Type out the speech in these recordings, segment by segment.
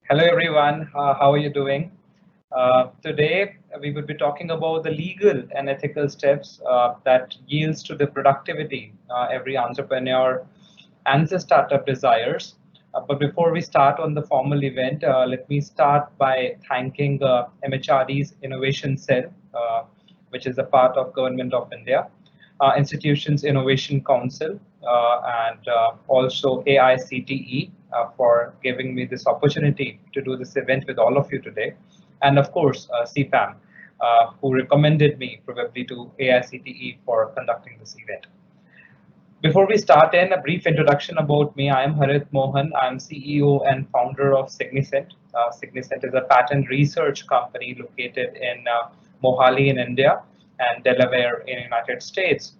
Hello everyone, how are you doing? Today we will be talking about the legal and ethical steps that yields to the productivity every entrepreneur and the startup desires. But before we start on the formal event, let me start by thanking MHRD's Innovation Cell, which is a part of Government of India, Institutions Innovation Council, and also AICTE for giving me this opportunity to do this event with all of you today. And of course, CPAM, who recommended me probably to AICTE for conducting this event. Before we start in, a brief introduction about me. I am Harit Mohan. I'm CEO and founder of Signicent. Signicent is a patent research company located in Mohali in India and Delaware in the United States.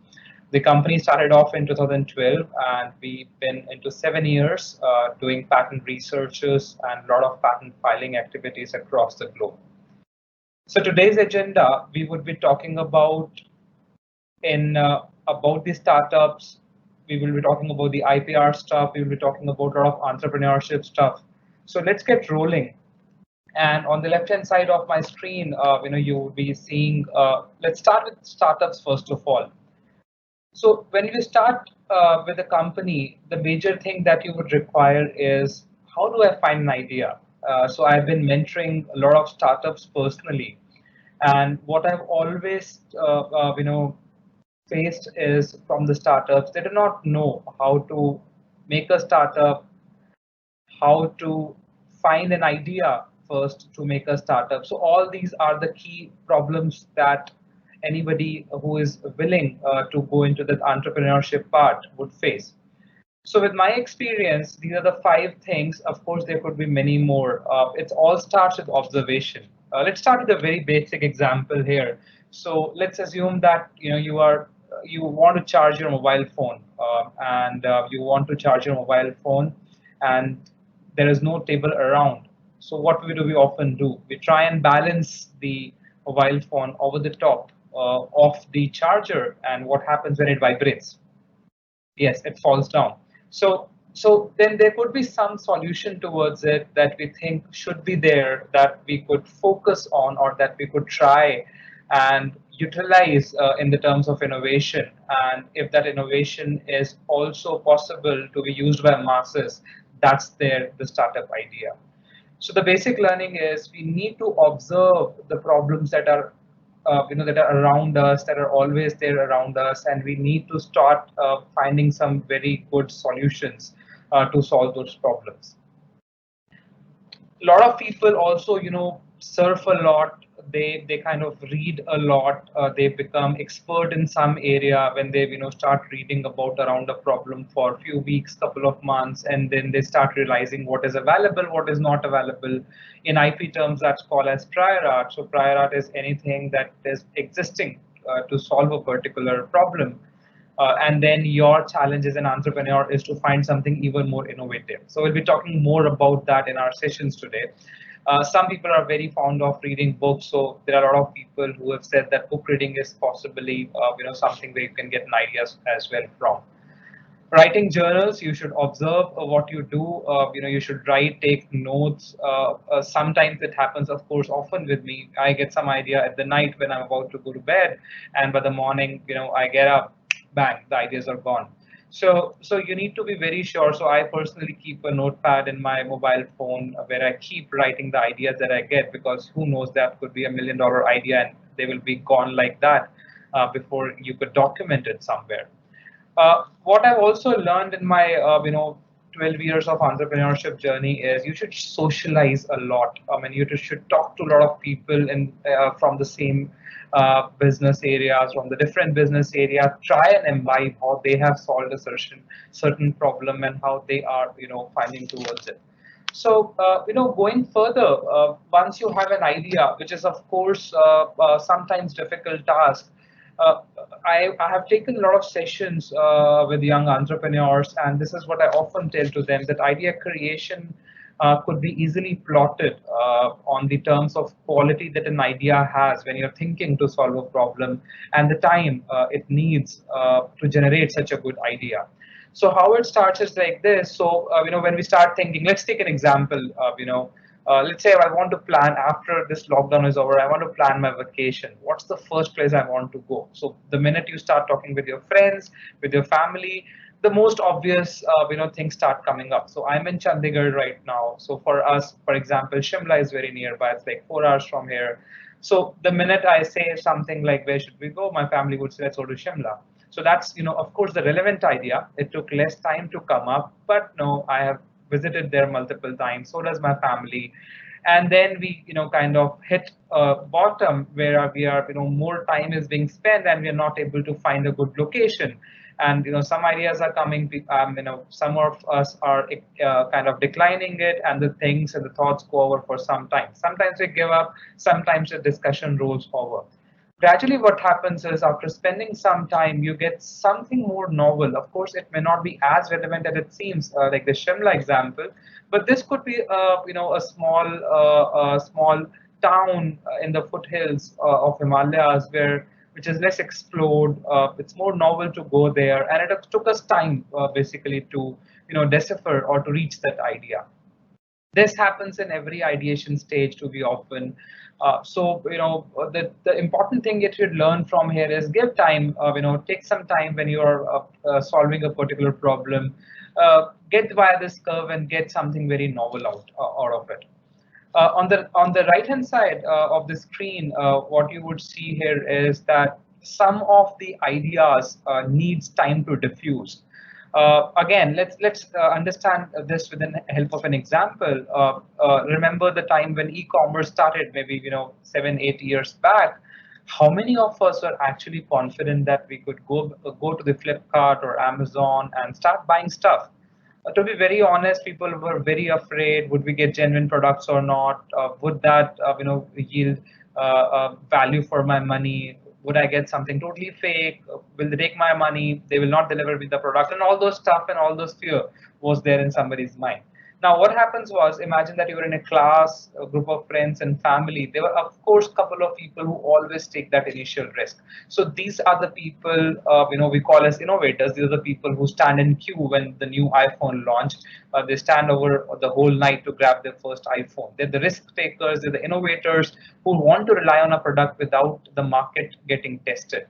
The company started off in 2012 and we've been into 7 years doing patent researches and a lot of patent filing activities across the globe. So today's agenda, we would be talking about the startups. We will be talking about the IPR stuff. We will be talking about a lot of entrepreneurship stuff. So let's get rolling. And on the left-hand side of my screen, you will be seeing. Let's start with startups first of all. So when you start with a company, the major thing that you would require is how do I find an idea? So I've been mentoring a lot of startups personally, and what I've always faced is from the startups, they do not know how to make a startup, how to find an idea first to make a startup. So all these are the key problems that anybody who is willing to go into the entrepreneurship part would face. So with my experience, these are the 5 things. Of course, there could be many more. It all starts with observation. Let's start with a very basic example here. So let's assume that you want to charge your mobile phone, and you want to charge your mobile phone, and there is no table around. So what do we often do? We try and balance the mobile phone over the top of the charger, and what happens when it vibrates? Yes, it falls down. So then there could be some solution towards it that we think should be there, that we could focus on, or that we could try and utilize in the terms of innovation. And if that innovation is also possible to be used by masses, that's the startup idea. So the basic learning is we need to observe the problems that are around us, that are always there around us, and we need to start finding some very good solutions to solve those problems. A lot of people also surf a lot. They kind of read a lot. They become expert in some area when they start reading about around a problem for a few weeks, couple of months, and then they start realizing what is available, what is not available. In IP terms, that's called as prior art. So prior art is anything that is existing to solve a particular problem. And then your challenge as an entrepreneur is to find something even more innovative. So we'll be talking more about that in our sessions today. Some people are very fond of reading books, so there are a lot of people who have said that book reading is possibly something where you can get an ideas as well from. Writing journals, you should observe what you do. You should write, take notes. Sometimes it happens, of course, often with me. I get some idea at the night when I'm about to go to bed, and by the morning, I get up, bang, the ideas are gone. So you need to be very sure. So I personally keep a notepad in my mobile phone where I keep writing the ideas that I get, because who knows, that could be $1 million idea and they will be gone like that before you could document it somewhere. What I've also learned in my 12 years of entrepreneurship journey is you should socialize a lot. I mean, should talk to a lot of people from the same business areas, from the different business areas. Try and imbibe how they have solved a certain problem and how they are finding towards it. So, going further, once you have an idea, which is of course sometimes difficult task, uh, I have taken a lot of sessions with young entrepreneurs, and this is what I often tell to them, that idea creation could be easily plotted on the terms of quality that an idea has when you're thinking to solve a problem, and the time it needs to generate such a good idea. So how it starts is like this. So when we start thinking, let's take an example. let's say I want to plan after this lockdown is over, I want to plan my vacation. What's the first place I want to go? So the minute you start talking with your friends, with your family, the most obvious things start coming up. So I'm in Chandigarh right now. So for us, for example, Shimla is very nearby. It's like 4 hours from here. So the minute I say something like where should we go, my family would say let's go to Shimla. So that's of course the relevant idea. It took less time to come up, but no, I have visited there multiple times. So does my family. And then we kind of hit a bottom where we are more time is being spent and we are not able to find a good location. And some ideas are coming, some of us are kind of declining it, and the things and the thoughts go over for some time. Sometimes we give up, sometimes the discussion rolls over. Gradually what happens is after spending some time you get something more novel. Of course it may not be as relevant as it seems, like the Shimla example, but this could be a small town in the foothills of Himalayas where which is less explored. It's more novel to go there, and it took us time basically to decipher or to reach that idea. This happens in every ideation stage to be often. So the important thing you should learn from here is give time. Take some time when you are solving a particular problem. Get via this curve and get something very novel out of it. On the right hand side of the screen, what you would see here is that some of the ideas needs time to diffuse. Again, let's understand this with the help of an example. Remember the time when e-commerce started, maybe 7-8 years back. How many of us are actually confident that we could go to the Flipkart or Amazon and start buying stuff? To be very honest, people were very afraid. Would we get genuine products or not? Would that yield value for my money? Would I get something totally fake? Will they take my money? They will not deliver with the product, and all those stuff and all those fear was there in somebody's mind. Now, what happens was, imagine that you were in a class, a group of friends and family. There were, of course, a couple of people who always take that initial risk. So these are the people, we call as innovators. These are the people who stand in queue when the new iPhone launched. They stand over the whole night to grab their first iPhone. They're the risk takers. They're the innovators who want to rely on a product without the market getting tested.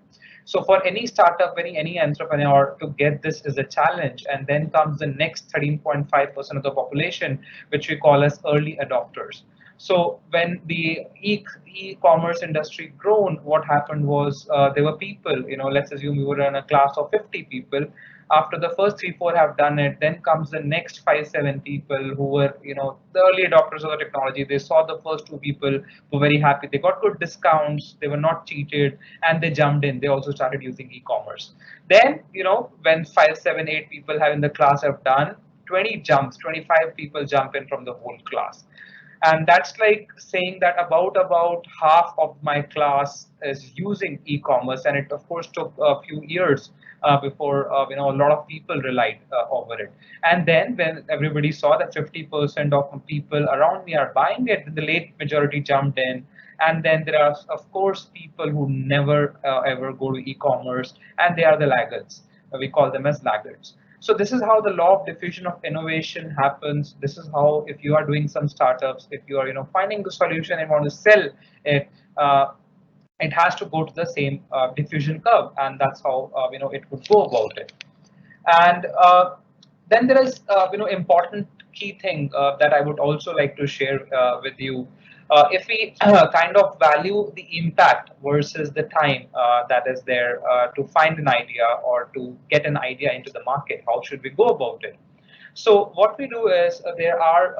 So for any startup, any entrepreneur to get this is a challenge. And then comes the next 13.5% of the population, which we call as early adopters. So when the e-commerce industry grown, what happened was there were people, let's assume we were in a class of 50 people. After the first 3-4 have done it, then comes the next 5-7 people who were the early adopters of the technology. They saw the first 2 people, were very happy, they got good discounts, they were not cheated, and they jumped in. They also started using e-commerce. Then when 5-7-8 people have in the class have done, 20 jumps, 25 people jump in from the whole class. And that's like saying that about half of my class is using e-commerce, and it of course took a few years before a lot of people relied over it. And then when everybody saw that 50% of people around me are buying it, the late majority jumped in. And then there are of course people who never ever go to e-commerce, and they are the laggards. We call them as laggards. So this is how the law of diffusion of innovation happens. This is how, if you are doing some startups, if you are finding the solution and want to sell it, it has to go to the same diffusion curve, and that's how it would go about it. And then there is important key thing that I would also like to share with you. If we kind of value the impact versus the time that is there to find an idea or to get an idea into the market, how should we go about it? So what we do is there are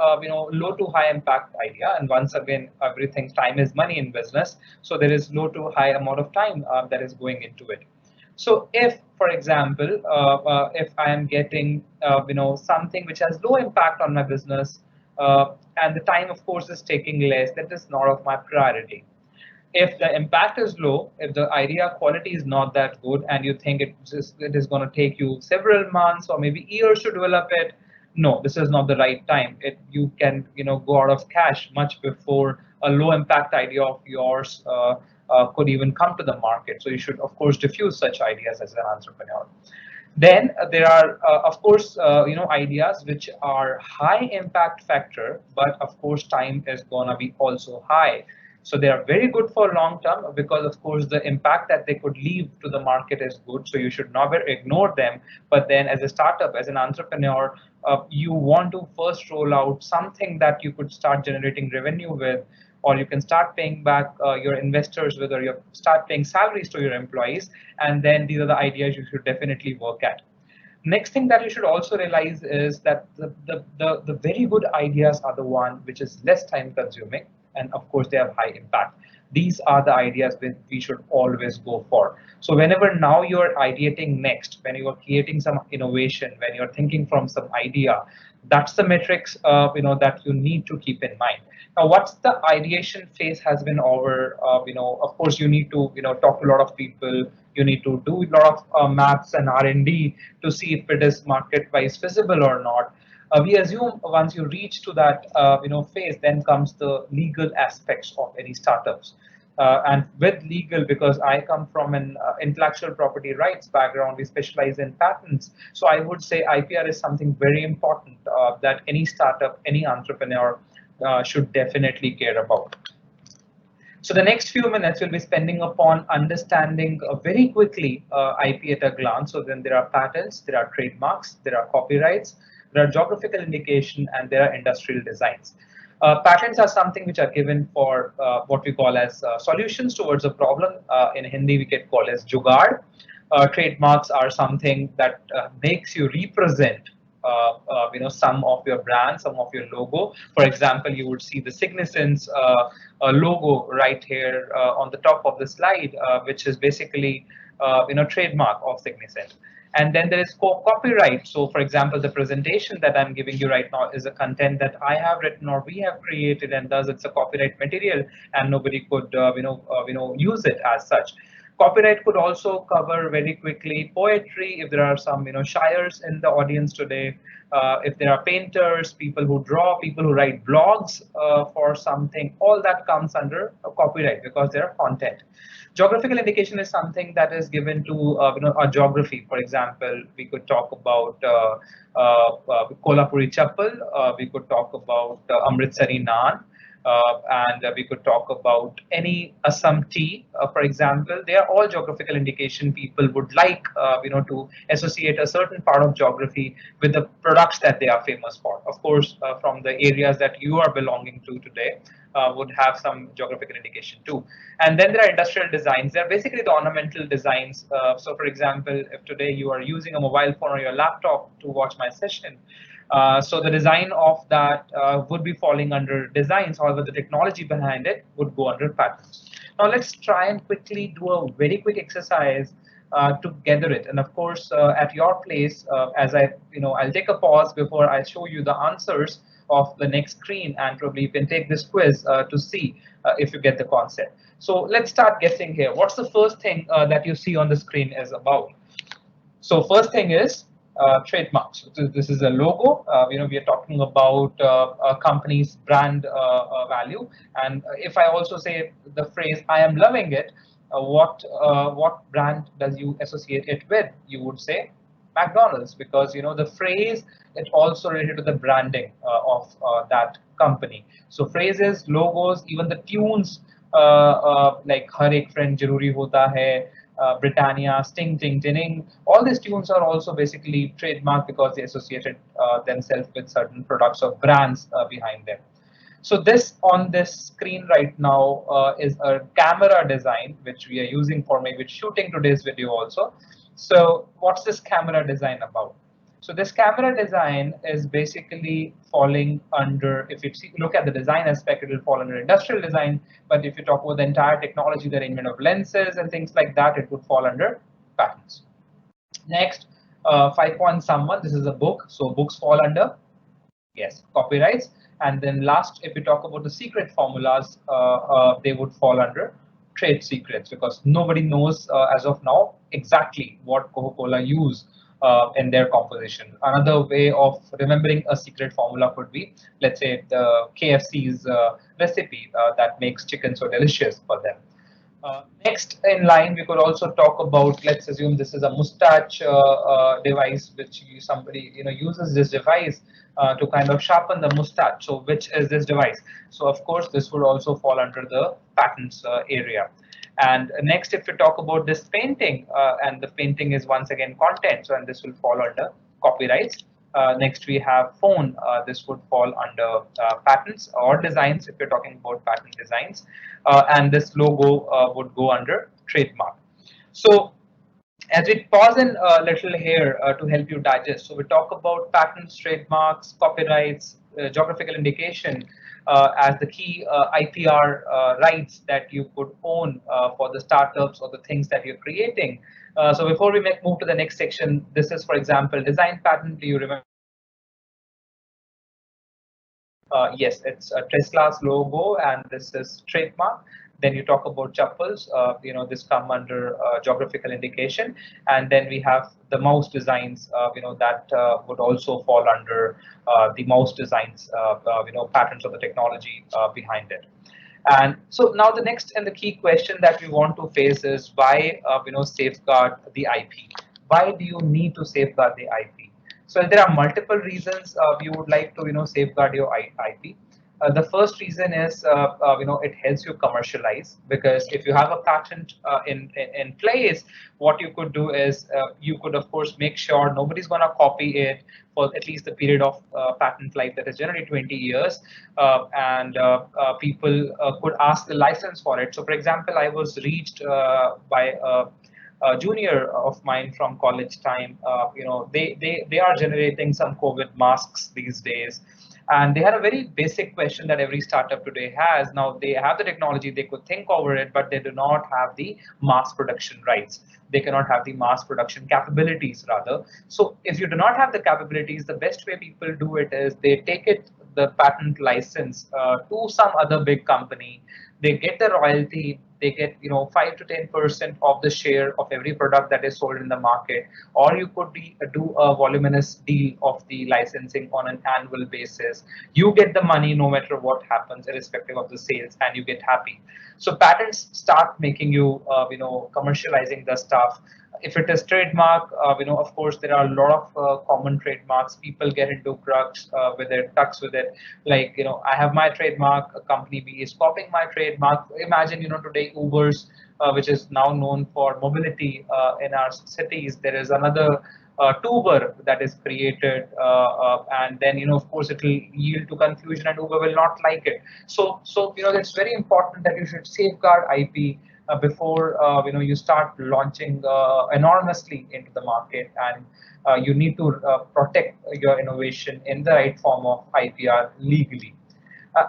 low to high impact idea, and once again everything, time is money in business. So there is low to high amount of time that is going into it. So if, for example, if I am getting something which has low impact on my business, and the time of course is taking less, that is not of my priority. If the impact is low, if the idea quality is not that good, and you think it is going to take you several months or maybe years to develop it, no, this is not the right time. You can go out of cash much before a low impact idea of yours could even come to the market. So you should, of course, diffuse such ideas as an entrepreneur. Then there are, of course, ideas which are high impact factor, but of course, time is gonna be also high. So they are very good for long term because, of course, the impact that they could leave to the market is good. So you should never ignore them. But then, as a startup, as an entrepreneur, you want to first roll out something that you could start generating revenue with, or you can start paying back your investors with, or you start paying salaries to your employees. And then these are the ideas you should definitely work at. Next thing that you should also realize is that the very good ideas are the one which is less time consuming, and of course they have high impact. These are the ideas that we should always go for. So whenever now you're ideating next, when you are creating some innovation, when you're thinking from some idea, that's the metrics that you need to keep in mind. Now, once the ideation phase has been over, of course, you need to talk to a lot of people. You need to do a lot of maths and R&D to see if it is market-wise feasible or not. We assume once you reach to that phase, then comes the legal aspects of any startups. And with legal, because I come from an intellectual property rights background, we specialize in patents. So I would say IPR is something very important that any startup, any entrepreneur should definitely care about. So the next few minutes we'll be spending upon understanding very quickly IP at a glance. So then there are patents, there are trademarks, there are copyrights, there are geographical indication, and there are industrial designs. Patents are something which are given for what we call as solutions towards a problem. In Hindi, we can call as jugaad. Trademarks are something that makes you represent some of your brand, some of your logo. For example, you would see the Signicent logo right here on the top of the slide, which is basically trademark of Signicent. And then there is copyright. So for example, the presentation that I'm giving you right now is a content that I have written or we have created, and thus it's a copyright material, and nobody could use it as such. Copyright could also cover very quickly poetry, if there are some shires in the audience today, if there are painters, people who draw, people who write blogs for something, all that comes under copyright because they are content. Geographical indication is something that is given to a geography. For example, we could talk about Kolhapuri chappal, we could talk about Amritsari naan, and we could talk about any Assam tea, for example. They are all geographical indication. People would like, to associate a certain part of geography with the products that they are famous for. Of course, from the areas that you are belonging to today, would have some geographical indication too. And then there are industrial designs. They're basically the ornamental designs. So for example, if today you are using a mobile phone or your laptop to watch my session, so the design of that would be falling under designs. However, the technology behind it would go under patents. Now let's try and quickly do a very quick exercise to gather it. And of course, at your place, as I'll take a pause before I show you the answers of the next screen, and probably you can take this quiz to see if you get the concept. So let's start guessing here. What's the first thing that you see on the screen is about? So first thing is trademarks. So this is a logo. We are talking about a company's brand value. And if I also say the phrase "I am loving it," what brand does you associate it with? You would say McDonald's, because the phrase it also related to the branding of that company. So phrases, logos, even the tunes like "Har ek friend zaruri hota hai," Britannia, Sting, Ting, Tinning. All these tunes are also basically trademarked because they associated themselves with certain products or brands behind them. So this on this screen right now is a camera design which we are using for maybe shooting today's video also. So what's this camera design about? So this camera design is basically falling under, if you look at the design aspect, it will fall under industrial design. But if you talk about the entire technology, the arrangement of lenses and things like that, it would fall under patents. Next, 5 point someone, this is a book. So books fall under, yes, copyrights. And then last, if we talk about the secret formulas, they would fall under trade secrets, because nobody knows as of now exactly what Coca-Cola use in their composition. Another way of remembering a secret formula could be, let's say, the KFC's recipe that makes chicken so delicious for them. Next in line, we could also talk about, let's assume this is a mustache device, which somebody uses this device to kind of sharpen the mustache. So which is this device? So of course, this would also fall under the patents area. And next, if we talk about this painting, and the painting is once again content, so and this will fall under copyrights. Next, we have phone. This would fall under patents or designs if you're talking about patent designs. And this logo would go under trademark. So as we pause in a little here to help you digest, so we talk about patents, trademarks, copyrights, geographical indication as the key IPR rights that you could own for the startups or the things that you're creating. So before we move to the next section, this is, for example, design patent. Do you remember? Yes, it's a Tesla's logo, and this is trademark. Then you talk about chappals, this come under geographical indication, and then we have the mouse designs, that would also fall under the mouse designs, patterns of the technology behind it. And so now the next and the key question that we want to face is why, safeguard the IP? Why do you need to safeguard the IP? So there are multiple reasons you would like to, safeguard your IP. The first reason is, it helps you commercialize, because if you have a patent in place, what you could do is you could, of course, make sure nobody's going to copy it for at least the period of patent life that is generally 20 years, and people could ask the license for it. So, for example, I was reached by a junior of mine from college time. They are generating some COVID masks these days, and they had a very basic question that every startup today has. Now they have the technology, they could think over it, but they do not have the mass production rights. They cannot have the mass production capabilities, rather. So if you do not have the capabilities, the best way people do it is they take it, the patent license, to some other big company. They get the royalty. They get 5 to 10% of the share of every product that is sold in the market. Or you could do a voluminous deal of the licensing on an annual basis. You get the money no matter what happens, irrespective of the sales, and you get happy. So patents start making you, commercializing the stuff. If it is trademark, of course, there are a lot of common trademarks. People get into crux with it, tucks with it. Like, I have my trademark, a company B is copying my trademark. Imagine, today Uber's, which is now known for mobility in our cities. There is another tuber that is created, and then, of course, it will yield to confusion, and Uber will not like it. So it's very important that you should safeguard IP before you start launching enormously into the market, and you need to protect your innovation in the right form of IPR legally.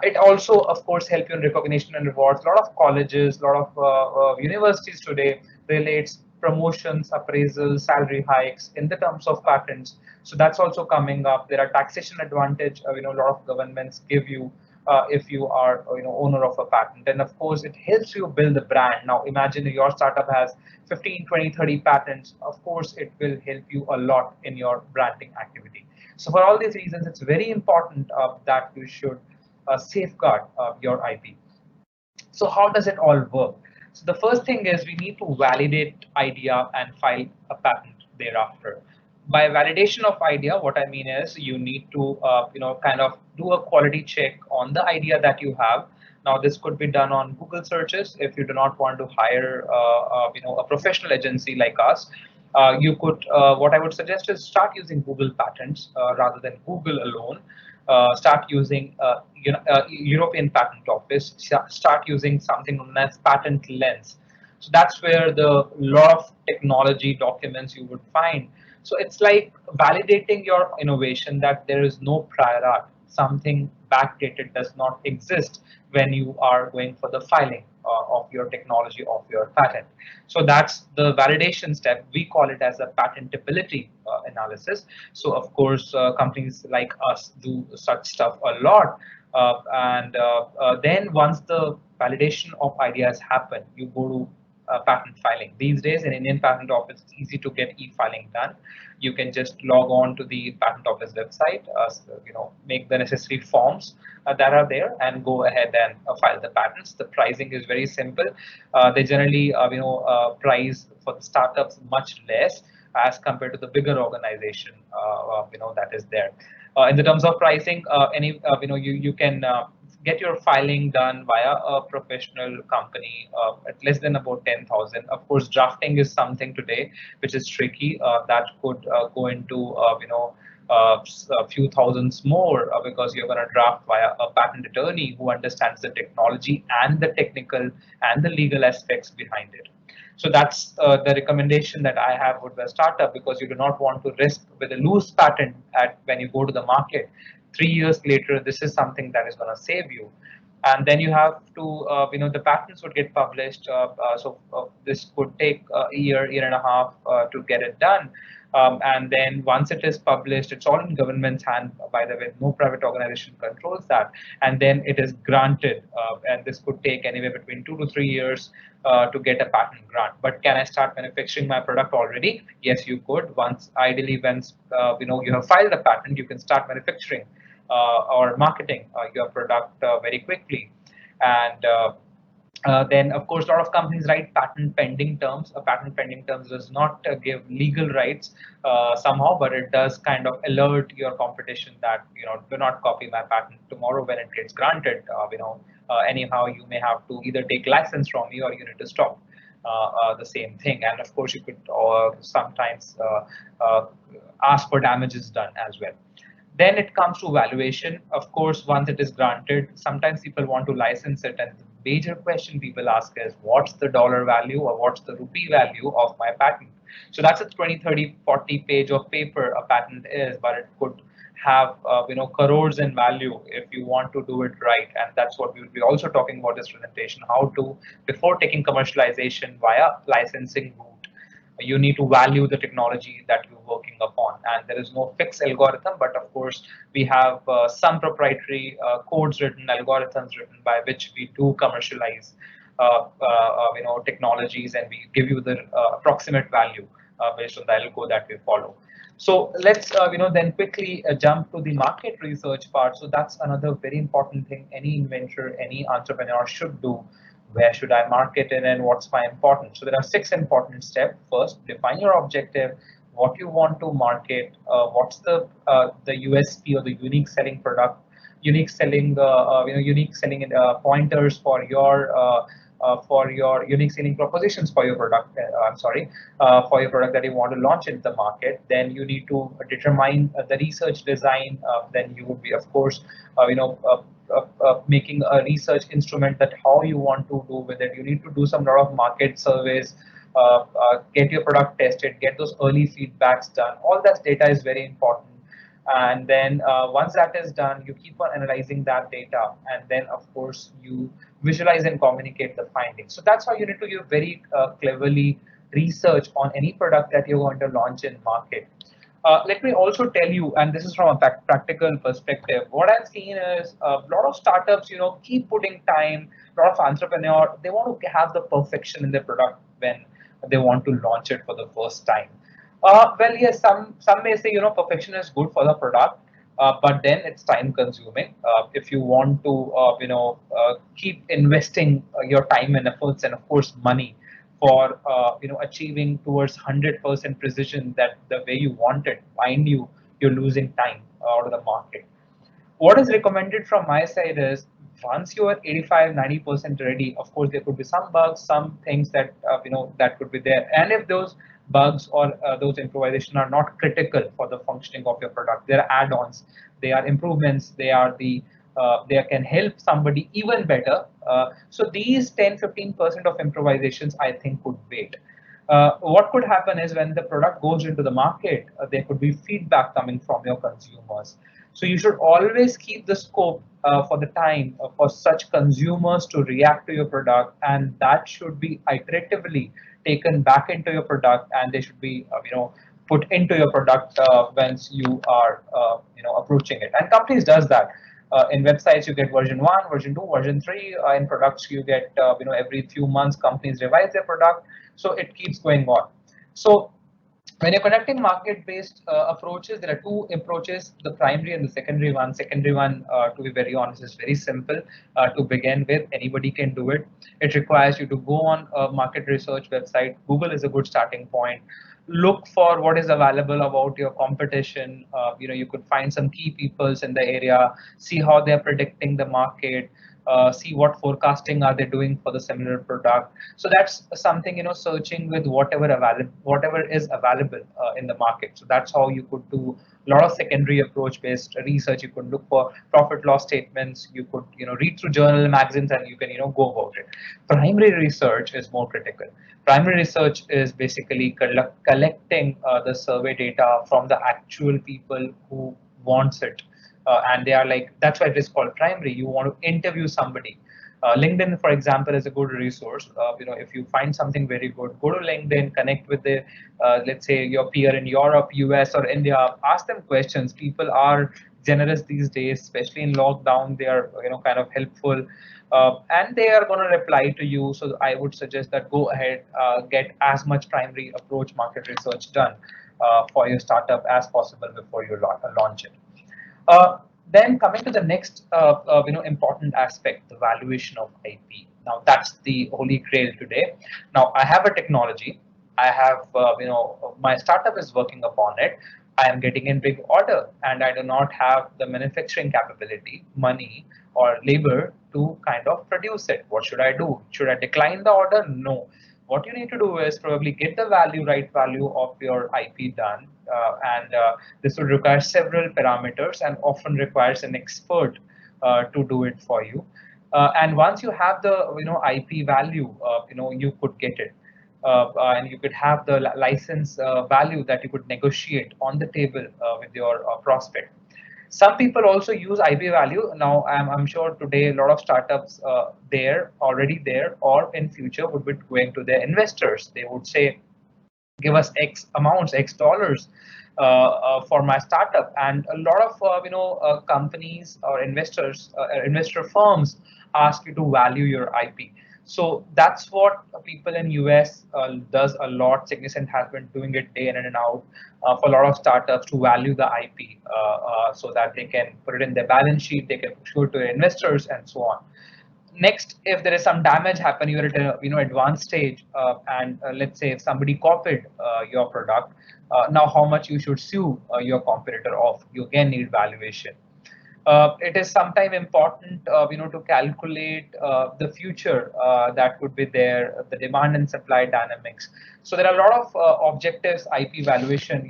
It also, of course, help you in recognition and rewards. A lot of colleges, a lot of universities today relates promotions, appraisals, salary hikes in the terms of patents. So that's also coming up. There are taxation advantage. A lot of governments give you if you are owner of a patent. And of course, it helps you build a brand. Now imagine your startup has 15, 20, 30 patents. Of course, it will help you a lot in your branding activity. So for all these reasons, it's very important that you should safeguard your IP. So how does it all work? So the first thing is we need to validate idea and file a patent thereafter. By validation of idea, what I mean is you need to kind of do a quality check on the idea that you have. Now this could be done on Google searches if you do not want to hire a professional agency like us. You could, what I would suggest is start using Google Patents rather than Google alone. Start using European Patent Office. Start using something known as Patent Lens. So that's where the lot of technology documents you would find. So it's like validating your innovation that there is no prior art. Something backdated does not exist when you are going for the filing of your technology, of your patent. So that's the validation step. We call it as a patentability analysis. So of course, companies like us do such stuff a lot. And then once the validation of ideas happen, you go to patent filing. These days in Indian Patent Office, it's easy to get e-filing done. You can just log on to the Patent Office website, make the necessary forms that are there, and go ahead and file the patents. The pricing is very simple. They generally, price for the startups much less as compared to the bigger organization, that is there. In the terms of pricing, you can get your filing done via a professional company at less than about 10,000. Of course, drafting is something today which is tricky. That could go into a few thousands more because you're going to draft via a patent attorney who understands the technology and the technical and the legal aspects behind it. So that's the recommendation that I have with the startup, because you do not want to risk with a loose patent when you go to the market. 3 years later, this is something that is going to save you. And then you have to, the patents would get published. This could take a year and a half to get it done. And then once it is published, it's all in government's hand, by the way. No private organization controls that. And then it is granted. And this could take anywhere between 2 to 3 years to get a patent grant. But can I start manufacturing my product already? Yes, you could. Ideally, once you have filed a patent, you can start manufacturing or marketing your product very quickly. And then, of course, a lot of companies write patent pending terms. A patent pending terms does not give legal rights somehow, but it does kind of alert your competition that, do not copy my patent tomorrow when it gets granted. Anyhow, you may have to either take license from me or you need to stop the same thing. And of course, you could sometimes ask for damages done as well. Then it comes to valuation. Of course, once it is granted, sometimes people want to license it, and the major question people ask is, what's the dollar value or what's the rupee value of my patent? So that's a 20, 30, 40 page of paper a patent is, but it could have crores in value if you want to do it right. And that's what we will be also talking about this presentation, how to, before taking commercialization via licensing route, you need to value the technology that you're working upon. And there is no fixed algorithm, but of course, we have some proprietary codes written, algorithms written by which we do commercialize technologies, and we give you the approximate value based on the algo that we follow. So let's then quickly jump to the market research part. So that's another very important thing any inventor, any entrepreneur should do. Where should I market in, and what's my importance? So there are 6 important steps. First, define your objective, what you want to market, what's the USP or the unique selling product, unique selling pointers for your unique selling propositions for your product. For your product that you want to launch in the market. Then you need to determine the research design. Then you would be, of course, making a research instrument that how you want to do with it. You need to do some lot of market surveys, get your product tested, get those early feedbacks done. All that data is very important. And then once that is done, you keep on analyzing that data, and then of course you visualize and communicate the findings. So that's how you need to do very cleverly research on any product that you're going to launch in market. Let me also tell you, and this is from a practical perspective, what I've seen is a lot of startups, keep putting time. A lot of entrepreneurs, they want to have the perfection in their product when they want to launch it for the first time. Well, yes, some may say, perfection is good for the product, but then it's time consuming. If you want to, keep investing your time and efforts and of course money for achieving towards 100% precision that the way you want it, mind you, you're losing time out of the market. What is recommended from my side is, once you are 85, 90% ready, of course there could be some bugs, some things that that could be there, and if those bugs or those improvisation are not critical for the functioning of your product, they are add-ons, they are improvements, they can help somebody even better. So these 10-15% of improvisations I think could wait. What could happen is, when the product goes into the market, there could be feedback coming from your consumers. So you should always keep the scope for the time for such consumers to react to your product, and that should be iteratively taken back into your product, and they should be put into your product once you are approaching it. And companies does that. In websites, you get version 1, version 2, version 3. In products, you get every few months companies revise their product. So it keeps going on. So when you're conducting market-based approaches, there are two approaches: the primary and the secondary one. Secondary one, to be very honest, is very simple to begin with. Anybody can do it. It requires you to go on a market research website. Google is a good starting point. Look for what is available about your competition. You could find some key peoples in the area, see how they're predicting the market, see what forecasting are they doing for the similar product. So that's something, searching with whatever is available in the market. So that's how you could do a lot of secondary approach based research. You could look for profit loss statements. You could read through journal magazines, and you can go about it. Primary research is more critical. Primary research is basically collecting the survey data from the actual people who wants it, and they are like, that's why it is called primary. You want to interview somebody. LinkedIn, for example, is a good resource. If you find something very good, go to LinkedIn, connect with the, let's say, your peer in Europe, US, or India. Ask them questions. People are generous these days, especially in lockdown. They are, kind of helpful, and they are going to reply to you. So I would suggest that go ahead, get as much primary approach market research done for your startup as possible before you launch it. Then coming to the next, important aspect, the valuation of IP. Now that's the holy grail today. Now I have a technology. I have, my startup is working upon it. I am getting in big order, and I do not have the manufacturing capability, money, or labor to kind of produce it. What should I do? Should I decline the order? No. What you need to do is probably get the right value of your IP done, and this will require several parameters and often requires an expert to do it for you. And once you have the IP value, you could get it. And you could have the license value that you could negotiate on the table with your prospect. Some people also use IP value. Now, I'm sure today a lot of startups already there, or in future would be going to their investors. They would say, give us X amounts, X dollars for my startup. And a lot of companies or investor firms ask you to value your IP. So that's what people in US does a lot. Signicent has been doing it day in and out for a lot of startups to value the IP, so that they can put it in their balance sheet, they can show it to their investors, and so on. Next, if there is some damage happen, you're at a advanced stage, and let's say if somebody copied your product, now how much you should sue your competitor of, you again need valuation. It is sometimes important, to calculate the future that would be there, the demand and supply dynamics. So there are a lot of objectives IP valuation,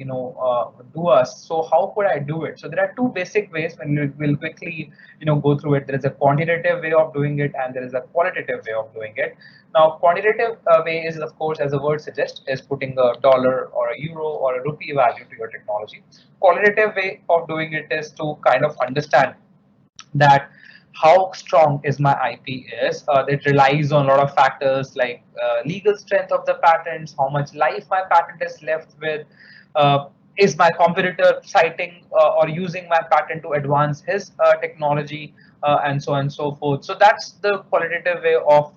do us. So how could I do it? So there are two basic ways, when we'll quickly, go through it. There is a quantitative way of doing it, and there is a qualitative way of doing it. Now, quantitative way is, of course, as the word suggests, is putting a dollar or a euro or a rupee value to your technology. Qualitative way of doing it is to kind of understand that how strong is my IP is. It relies on a lot of factors like legal strength of the patents, how much life my patent is left with, uh, is my competitor citing or using my patent to advance his technology, and so on and so forth. So that's the qualitative way of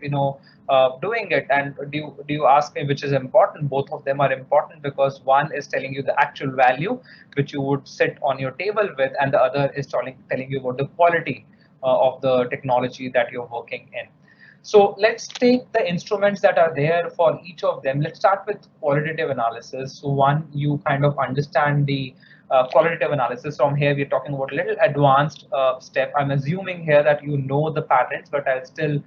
doing it. And do you ask me which is important? Both of them are important, because one is telling you the actual value which you would sit on your table with, and the other is telling you about the quality of the technology that you're working in. So let's take the instruments that are there for each of them. Let's start with qualitative analysis. So one, you kind of understand the qualitative analysis. From here, we're talking about a little advanced step. I'm assuming here that you know the patents, but I'll still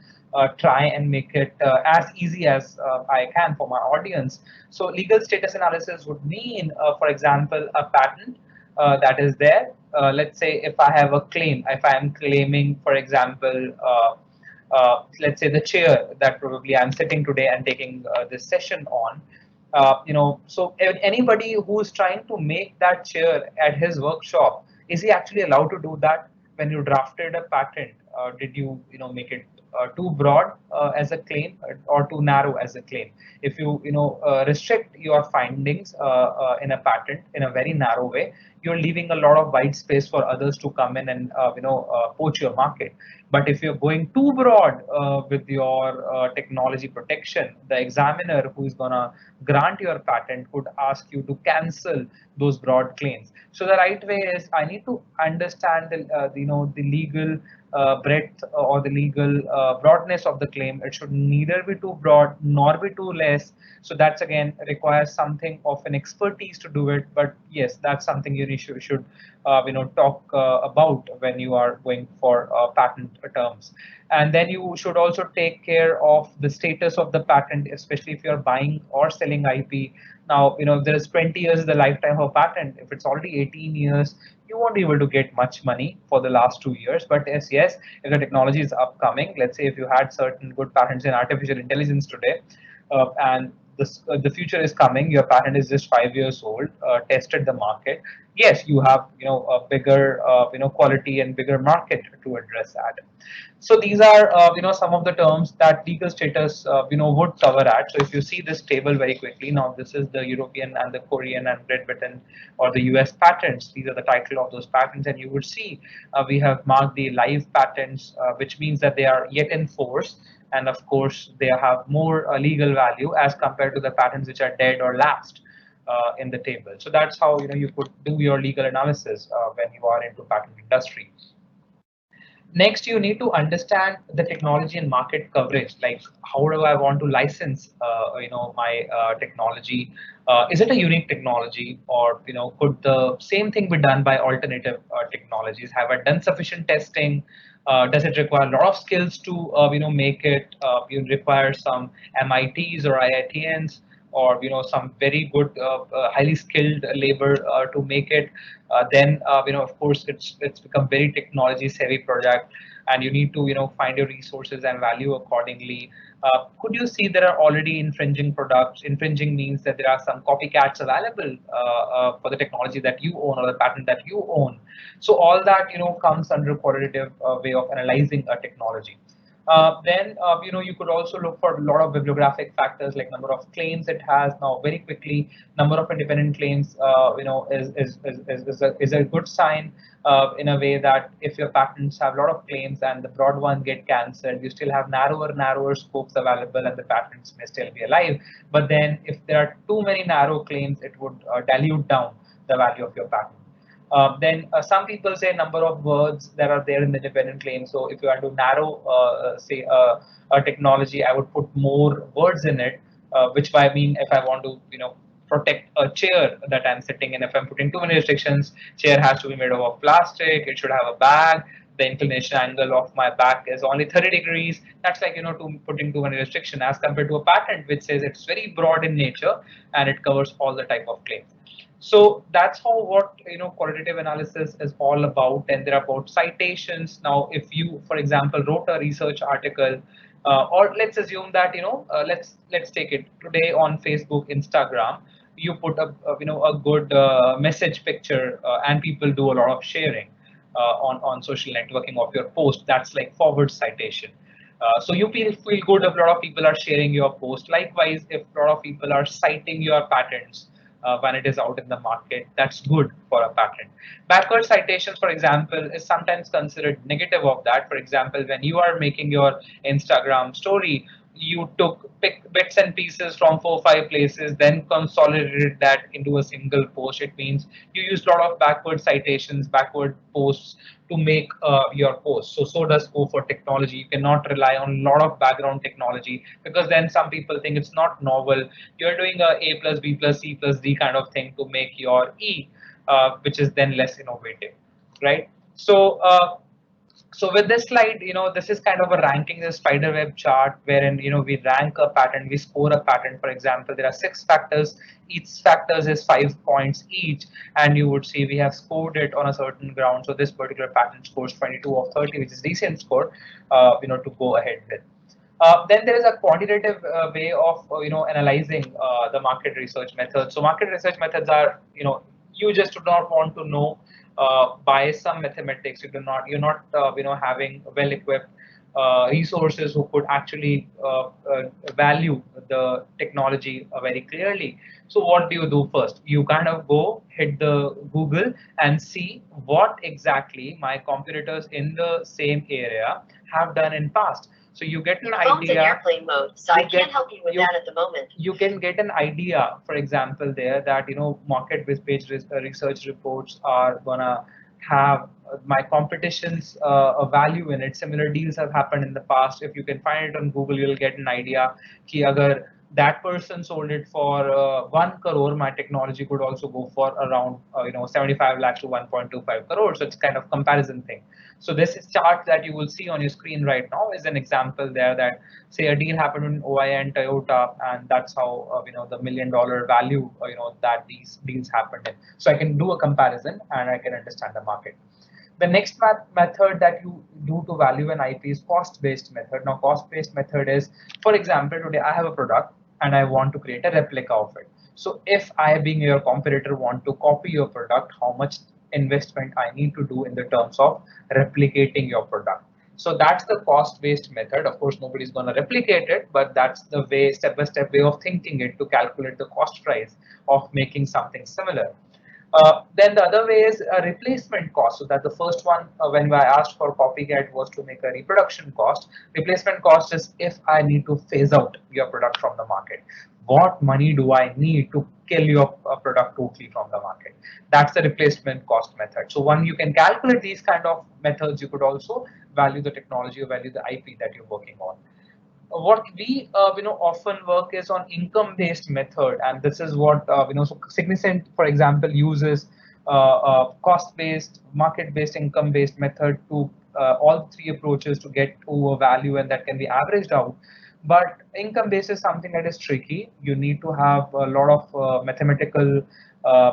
try and make it as easy as I can for my audience. So legal status analysis would mean, for example, a patent that is there. Let's say if I have a claim, if I am claiming, for example, let's say the chair that probably I'm sitting today and taking this session on. So anybody who's trying to make that chair at his workshop, is he actually allowed to do that? When you drafted a patent, did you make it too broad as a claim or too narrow as a claim. If you restrict your findings in a patent in a very narrow way, you're leaving a lot of white space for others to come in and poach your market. But if you're going too broad with your technology protection, the examiner who is gonna grant your patent could ask you to cancel those broad claims. So the right way is I need to understand the legal breadth or the legal broadness of the claim. It should neither be too broad nor be too less. So that's again requires something of an expertise to do it. But yes, that's something you should talk about when you are going for patent terms. And then you should also take care of the status of the patent, especially if you're buying or selling IP. Now, if there is 20 years is the lifetime of a patent. If it's already 18 years, you won't be able to get much money for the last 2 years. But yes, if the technology is upcoming, let's say if you had certain good patents in artificial intelligence today, and the future is coming, your patent is just 5 years old, tested the market. Yes, you have a bigger quality and bigger market to address that. So these are some of the terms that legal status would cover at. So if you see this table very quickly, now this is the European and the Korean and Great Britain or the US patents. These are the title of those patents, and you would see we have marked the live patents, which means that they are yet in force, and of course they have more legal value as compared to the patents which are dead or lapsed in the table. So that's how you could do your legal analysis when you are into patent industry. Next, you need to understand the technology and market coverage. Like, how do I want to license, my technology? Is it a unique technology, or could the same thing be done by alternative technologies? Have I done sufficient testing? Does it require a lot of skills to, make it? You require some MITs or IITNs, or some very good, highly skilled labor to make it. Then of course it's become very technology savvy project, and you need to find your resources and value accordingly. Could you see there are already infringing products? Infringing means that there are some copycats available for the technology that you own or the patent that you own. So all that comes under qualitative way of analyzing a technology. Then you could also look for a lot of bibliographic factors like number of claims it has. Now, very quickly, number of independent claims is a good sign in a way that if your patents have a lot of claims and the broad ones get cancelled, you still have narrower scopes available and the patents may still be alive. But then if there are too many narrow claims, it would dilute down the value of your patent. Then some people say number of words that are there in the dependent claim. So if you want to narrow, say, a technology, I would put more words in it, which by mean if I want to, protect a chair that I'm sitting in. If I'm putting too many restrictions, chair has to be made of plastic. It should have a bag. The inclination angle of my back is only 30 degrees. That's like, putting too many restrictions as compared to a patent, which says it's very broad in nature and it covers all the type of claims. So that's how what qualitative analysis is all about. And there are about citations. Now, if you, for example, wrote a research article, or let's assume that let's take it today on Facebook, Instagram, you put a good message picture, and people do a lot of sharing on social networking of your post. That's like forward citation. So you feel good if a lot of people are sharing your post. Likewise, if a lot of people are citing your patents when it is out in the market, that's good for a patent. Backward citations, for example, is sometimes considered negative of that. For example, when you are making your Instagram story, you took bits and pieces from 4 or 5 places, then consolidated that into a single post. It means you use a lot of backward citations, backward posts to make your post. So does go for technology. You cannot rely on a lot of background technology, because then some people think it's not novel. You're doing a plus B plus C plus D kind of thing to make your E, which is then less innovative, right? So with this slide, this is kind of a ranking, the spider web chart wherein, we rank a patent, we score a patent. For example, there are 6 factors. Each factors is 5 points each, and you would see we have scored it on a certain ground. So this particular patent scores 22 of 30, which is decent score, to go ahead with. Then there is a quantitative way of analyzing the market research methods. So market research methods are you just do not want to know by some mathematics. You're not having well equipped resources who could actually value the technology very clearly. So what do you do first? You kind of go hit the Google and see what exactly my competitors in the same area have done in past. So you get an Your phone's in idea. airplane mode, so I can't help you with that at the moment. You can get an idea, for example, there that market-based page research reports are gonna have my competition's a value in it. Similar deals have happened in the past. If you can find it on Google, you'll get an idea ki agar that person sold it for 1 crore, my technology could also go for around 75 lakhs to 1.25 crores. So it's kind of comparison thing. So this is chart that you will see on your screen right now is an example there that say a deal happened in OI and Toyota, and that's how the $1 million value that these deals happened in. So I can do a comparison and I can understand the market. The next method that you do to value an IP is cost-based method. Now, cost-based method is, for example, today I have a product and I want to create a replica of it. So if I, being your competitor, want to copy your product, how much investment I need to do in the terms of replicating your product. So that's the cost-based method. Of course, nobody's going to replicate it, but that's the way, step-by-step way of thinking it to calculate the cost price of making something similar. Then the other way is a replacement cost. So that the first one, when I asked for copycat, was to make a reproduction cost. Replacement cost is if I need to phase out your product from the market. What money do I need to kill your product totally from the market? That's the replacement cost method. So when you can calculate these kind of methods, you could also value the technology or value the IP that you're working on. What we often work is on income based method, and this is what so Signicent, for example, uses cost based, market based, income based method to all three approaches to get to a value, and that can be averaged out. But income based is something that is tricky. You need to have a lot of mathematical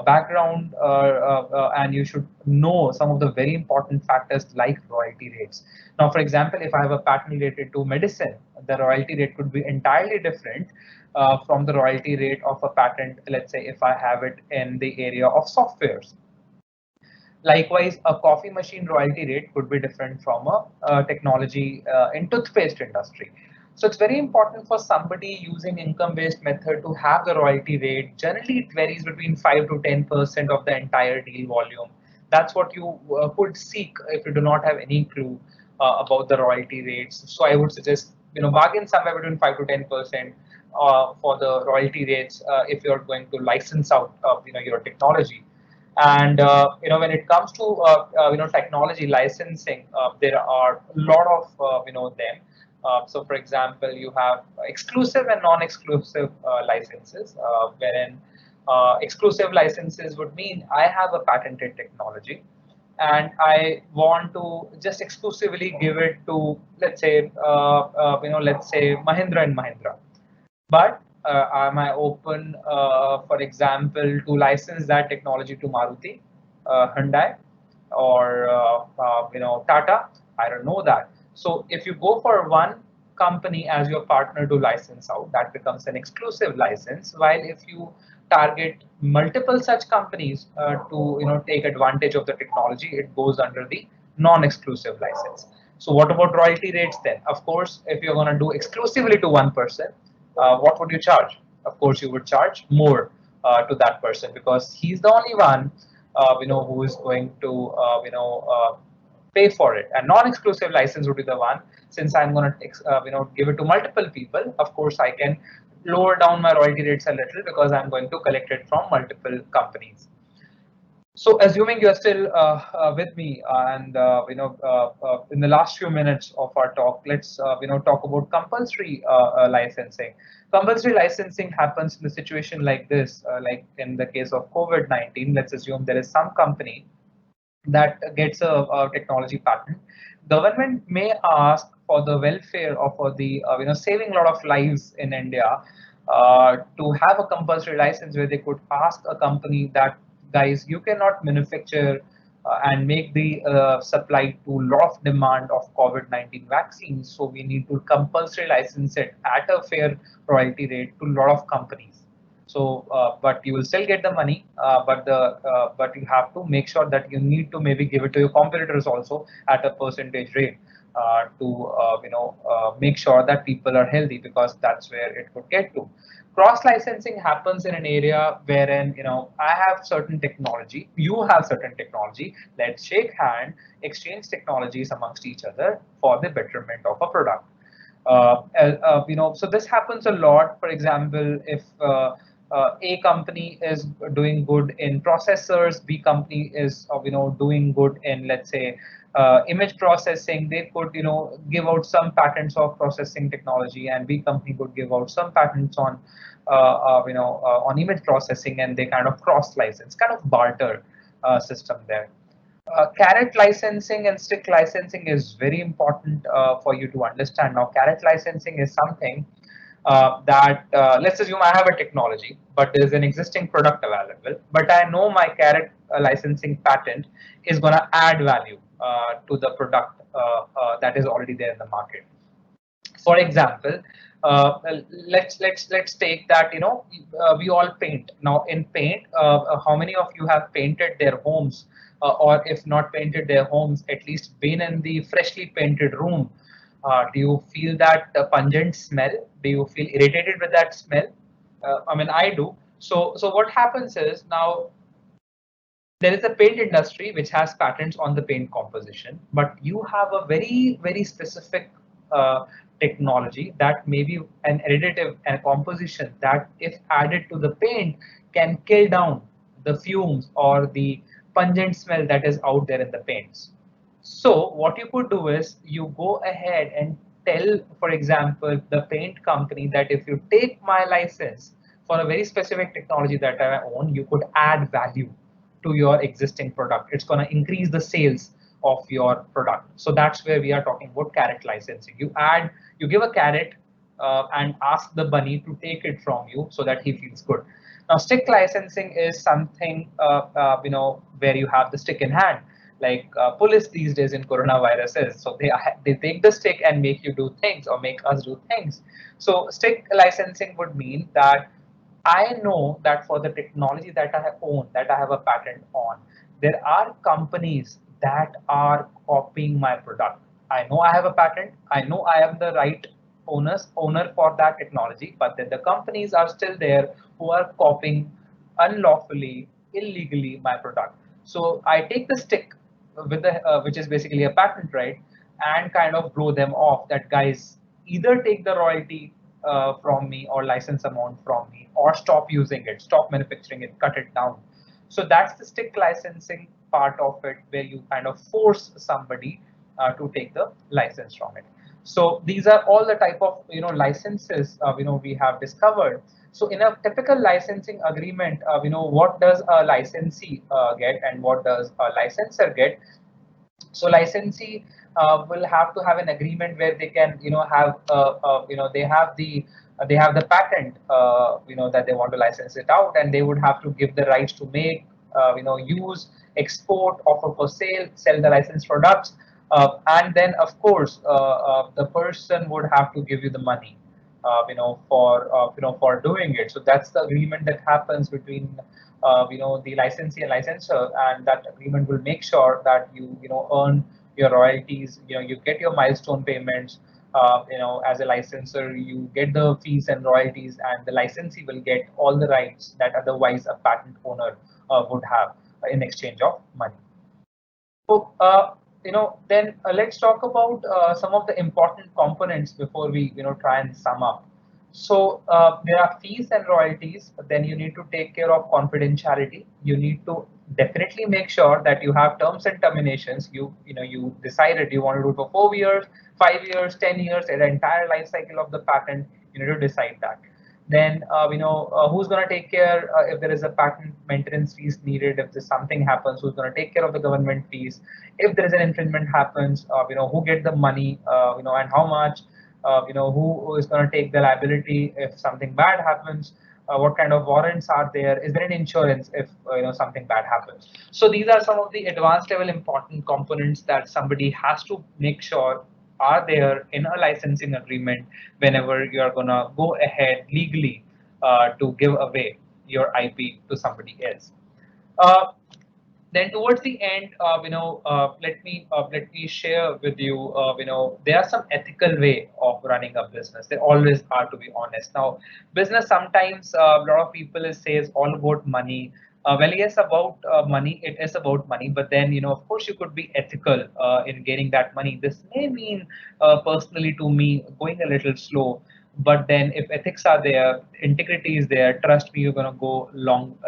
background, and you should know some of the very important factors like royalty rates. Now, for example, if I have a patent related to medicine, the royalty rate could be entirely different from the royalty rate of a patent, let's say, if I have it in the area of softwares. Likewise, a coffee machine royalty rate could be different from a technology in toothpaste industry. So it's very important for somebody using income-based method to have the royalty rate. Generally, it varies between 5 to 10% of the entire deal volume. That's what you could seek if you do not have any clue about the royalty rates. So I would suggest bargain somewhere between 5 to 10% for the royalty rates if you're going to license out your technology. And when it comes to technology licensing, there are a lot of them. So, for example, you have exclusive and non-exclusive licenses, wherein exclusive licenses would mean I have a patented technology, and I want to just exclusively give it to, let's say Mahindra and Mahindra. But am I open, for example, to license that technology to Maruti, Hyundai, or Tata? I don't know that. So if you go for one company as your partner to license out, that becomes an exclusive license. While if you target multiple such companies to take advantage of the technology, it goes under the non-exclusive license. So what about royalty rates then? Of course, if you're going to do exclusively to one person, what would you charge? Of course, you would charge more to that person because he's the only one, who is going to, pay for it. And non-exclusive license would be the one. Since I'm going to, give it to multiple people. Of course, I can lower down my royalty rates a little because I'm going to collect it from multiple companies. So, assuming you're still with me, and in the last few minutes of our talk, let's talk about compulsory licensing. Compulsory licensing happens in a situation like this, like in the case of COVID-19. Let's assume there is some company that gets a technology patent. Government may ask for the welfare or for the saving a lot of lives in India to have a compulsory license where they could ask a company that guys you cannot manufacture and make the supply to lot of demand of COVID-19 vaccines. So we need to compulsory license it at a fair royalty rate to a lot of companies. So, but you will still get the money, but you have to make sure that you need to maybe give it to your competitors also at a percentage rate to make sure that people are healthy, because that's where it could get to. Cross licensing happens in an area wherein I have certain technology, you have certain technology. Let's shake hand, exchange technologies amongst each other for the betterment of a product. So this happens a lot. For example, if A company is doing good in processors, B company is doing good in, let's say, image processing, they could give out some patents of processing technology, and B company could give out some patents on on image processing, and they kind of cross license, kind of barter system there. Carrot licensing and stick licensing is very important for you to understand. Now, carrot licensing is something that let's assume I have a technology, but there's an existing product available, but I know my carrot licensing patent is going to add value to the product that is already there in the market. For example, let's take that we all paint. Now in paint, how many of you have painted their homes, or if not painted their homes, at least been in the freshly painted room? Do you feel that pungent smell? Do you feel irritated with that smell? I mean, I do. So what happens is, now there is a paint industry which has patents on the paint composition, but you have a very specific uh, technology that may be an additive and composition that, if added to the paint, can kill down the fumes or the pungent smell that is out there in the paints. So what you could do is you go ahead and tell, for example, the paint company that if you take my license for a very specific technology that I own, you could add value to your existing product. It's going to increase the sales of your product. So that's where we are talking about carrot licensing. You give a carrot and ask the bunny to take it from you so that he feels good. Now, stick licensing is something where you have the stick in hand, like police these days in coronaviruses. So they take the stick and make you do things, or make us do things. So stick licensing would mean that I know that for the technology that I own, that I have a patent on, there are companies that are copying my product. I know I have a patent. I know I am the right owner for that technology, but then the companies are still there who are copying unlawfully, illegally my product. So I take the stick with the which is basically a patent, right, and kind of blow them off. That, guys, either take the royalty from me, or license amount from me, or stop using it, stop manufacturing it, cut it down. So that's the stick licensing part of it, where you kind of force somebody to take the license from it. So these are all the type of licenses we have discovered. So in a typical licensing agreement, what does a licensee get, and what does a licensor get? So licensee will have to have an agreement where they can have they have the patent that they want to license it out, and they would have to give the rights to make use, export, offer for sale, sell the licensed products, and then of course the person would have to give you the money for doing it. So that's the agreement that happens between the licensee and licensor, and that agreement will make sure that you earn your royalties, you get your milestone payments. As a licensor, you get the fees and royalties, and the licensee will get all the rights that otherwise a patent owner would have in exchange of money. So, then let's talk about some of the important components before we, try and sum up. So there are fees and royalties. Then you need to take care of confidentiality. You need to definitely make sure that you have terms and terminations. You decided you want to do it for 4 years, 5 years, 10 years, the entire life cycle of the patent. You need to decide that. Then who's going to take care if there is a patent maintenance fees needed, if there's something happens, who's going to take care of the government fees, if there is an infringement happens, who get the money, and how much, who is going to take the liability if something bad happens, what kind of warrants are there, is there an insurance if something bad happens. So these are some of the advanced level important components that somebody has to make sure are there in a licensing agreement whenever you're gonna go ahead legally to give away your IP to somebody else. Uh, then towards the end, let me share with you, there are some ethical way of running a business. There always are, to be honest. Now, business sometimes a lot of people say is all about money. Well, yes, about money, it is about money, but then, of course, you could be ethical in getting that money. This may mean, personally to me, going a little slow, but then if ethics are there, integrity is there, trust me, you're going to go long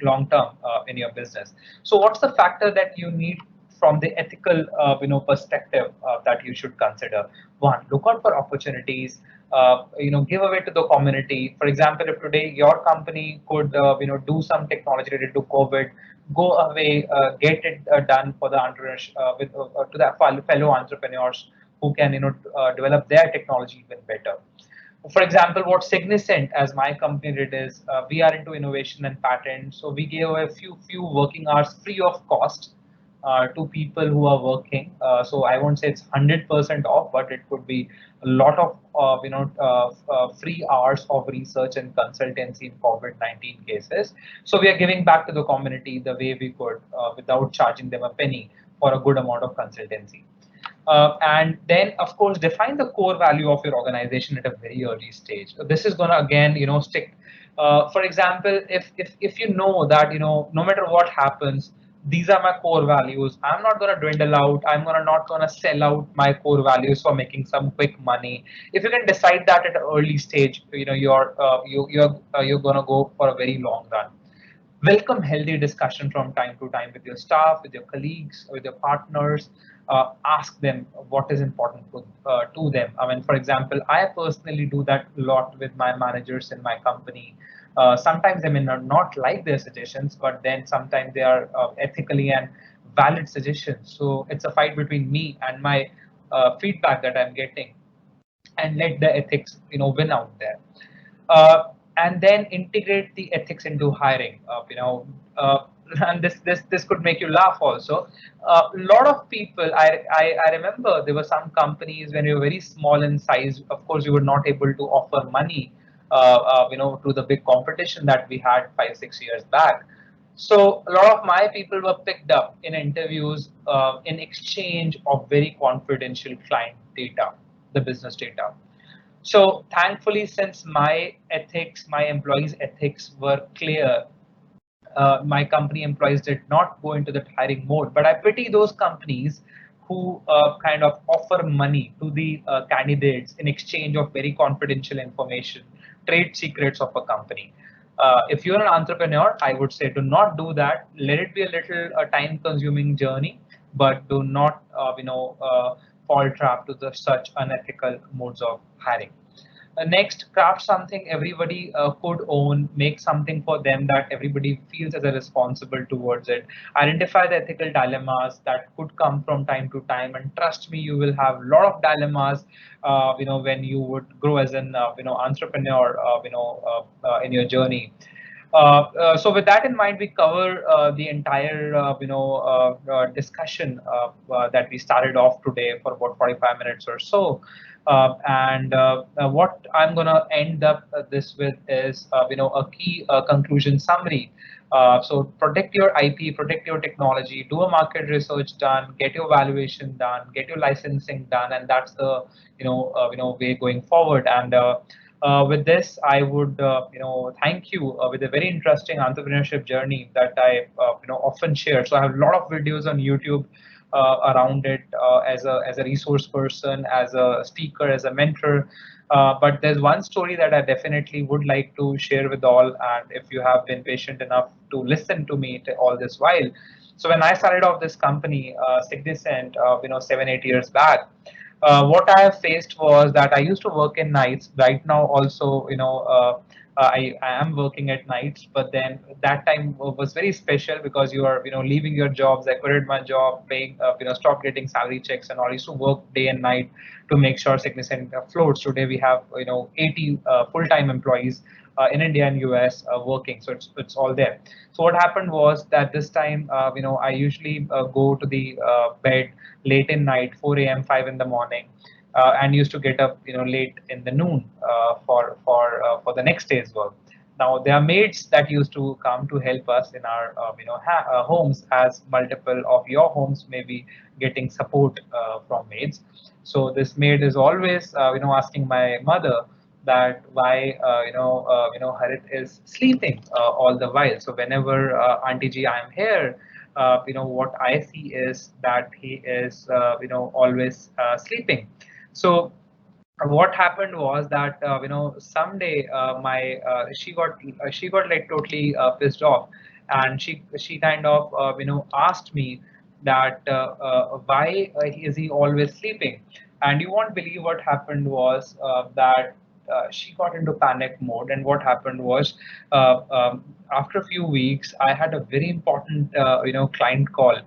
term in your business. So what's the factor that you need from the ethical perspective that you should consider? One, look out for opportunities. Give away to the community. For example, if today your company could do some technology related to COVID, go away, get it done for the entrepreneurs, to the fellow entrepreneurs who can develop their technology even better. For example, what Signicent, as my company did, is we are into innovation and patent. So we gave a few working hours free of cost to people who are working. So I won't say it's 100% off, but it could be a lot of free hours of research and consultancy in COVID-19 cases. So we are giving back to the community the way we could without charging them a penny for a good amount of consultancy. And then, of course, define the core value of your organization at a very early stage. So this is going to again, stick. For example, if you know that no matter what happens, these are my core values. I'm not going to dwindle out. I'm gonna not going to sell out my core values for making some quick money. If you can decide that at an early stage, you're going to go for a very long run. Welcome healthy discussion from time to time with your staff, with your colleagues, with your partners. Ask them what is important to them. I mean, for example, I personally do that a lot with my managers in my company. Sometimes they may not like their suggestions, but then sometimes they are ethically and valid suggestions. So it's a fight between me and my feedback that I'm getting, and let the ethics win out there. And then integrate the ethics into hiring. And this could make you laugh also. A lot of people, I remember there were some companies when we were very small in size. Of course, we were not able to offer money, to the big competition that we had 5 6 years back. So a lot of my people were picked up in interviews in exchange of very confidential client data, the business data. So thankfully, since my ethics, my employees' ethics were clear, my company employees did not go into that hiring mode. But I pity those companies who kind of offer money to the candidates in exchange of very confidential information, trade secrets of a company. If you're an entrepreneur, I would say do not do that. Let it be a little time-consuming journey, but do not, fall trap to the such unethical modes of hiring. Next, craft something everybody could own, make something for them that everybody feels as a responsible towards it. Identify the ethical dilemmas that could come from time to time, and trust me, you will have a lot of dilemmas, when you would grow as an, entrepreneur, in your journey. So with that in mind, we cover the entire discussion that we started off today for about 45 minutes or so. And what I'm gonna end up this with is a key conclusion summary. So protect your IP, protect your technology, do a market research done, get your valuation done, get your licensing done, and that's the way going forward. And with this, I would thank you with a very interesting entrepreneurship journey that I often share. So I have a lot of videos on YouTube around it, as a resource person, as a speaker, as a mentor. But there's one story that I definitely would like to share with all, and if you have been patient enough to listen to me all this while. So when I started off this company, Signicent, 7 8 years back, what I have faced was that I used to work in nights. Right now, also, I am working at nights, but then that time was very special because you are, leaving your jobs. I quitted my job, paying, stop getting salary checks, and all. I used to work day and night to make sure Significant floats. Today we have, 80 full-time employees in India and US working, so it's all there. So what happened was that this time, I usually go to the bed late in night, 4 a.m., 5 in the morning, and used to get up, late in the noon for the next day's work. Now there are maids that used to come to help us in our homes, as multiple of your homes may be getting support from maids. So this maid is always asking my mother that why Harit is sleeping all the while. So whenever Auntie Ji I am here, what I see is that he is always sleeping. So what happened was that someday my she got like totally pissed off, and she kind of asked me that why is he always sleeping. And you won't believe what happened was that she got into panic mode. And what happened was after a few weeks I had a very important client call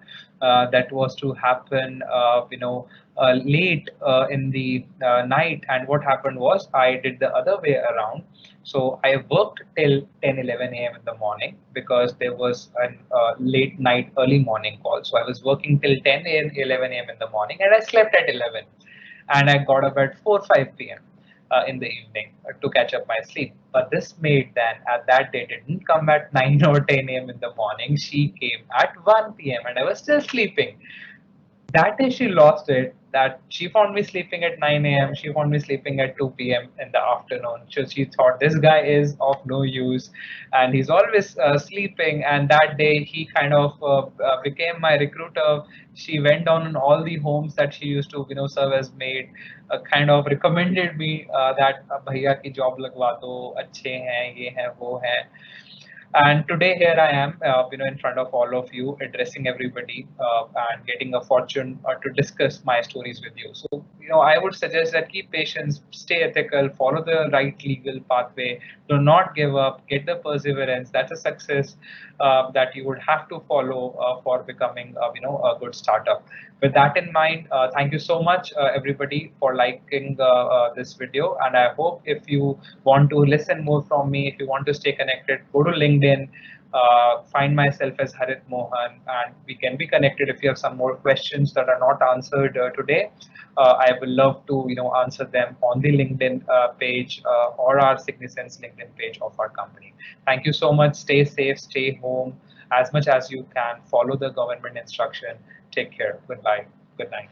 that was to happen late in the night. And what happened was I did the other way around. So I worked till 10-11 a.m. in the morning, because there was a late night early morning call. So I was working till 10 a.m. 11 a.m. in the morning, and I slept at 11, and I got up at 4 5 p.m. In the evening to catch up my sleep. But this maid then at that day didn't come at 9 or 10 a.m. in the morning. She came at 1 p.m. and I was still sleeping. That day she lost it, that she found me sleeping at 9 a.m. She found me sleeping at 2 p.m. in the afternoon. So she thought this guy is of no use, and he's always sleeping. And that day he kind of became my recruiter. She went down in all the homes that she used to serve as maid, kind of recommended me that भैया की job लगवा दो, अच्छे हैं, ये हैं, वो हैं. And today here I am, in front of all of you, addressing everybody and getting a fortune to discuss my stories with you. So, I would suggest that keep patience, stay ethical, follow the right legal pathway, do not give up, get the perseverance. That's a success that you would have to follow for becoming, a good startup. With that in mind, thank you so much, everybody, for liking this video. And I hope if you want to listen more from me, if you want to stay connected, go to LinkedIn, find myself as Harit Mohan, and we can be connected. If you have some more questions that are not answered today, I will love to answer them on the LinkedIn page or our Signicent's LinkedIn page of our company. Thank you so much. Stay safe, stay home as much as you can. Follow the government instruction. Take care. Goodbye. Good night.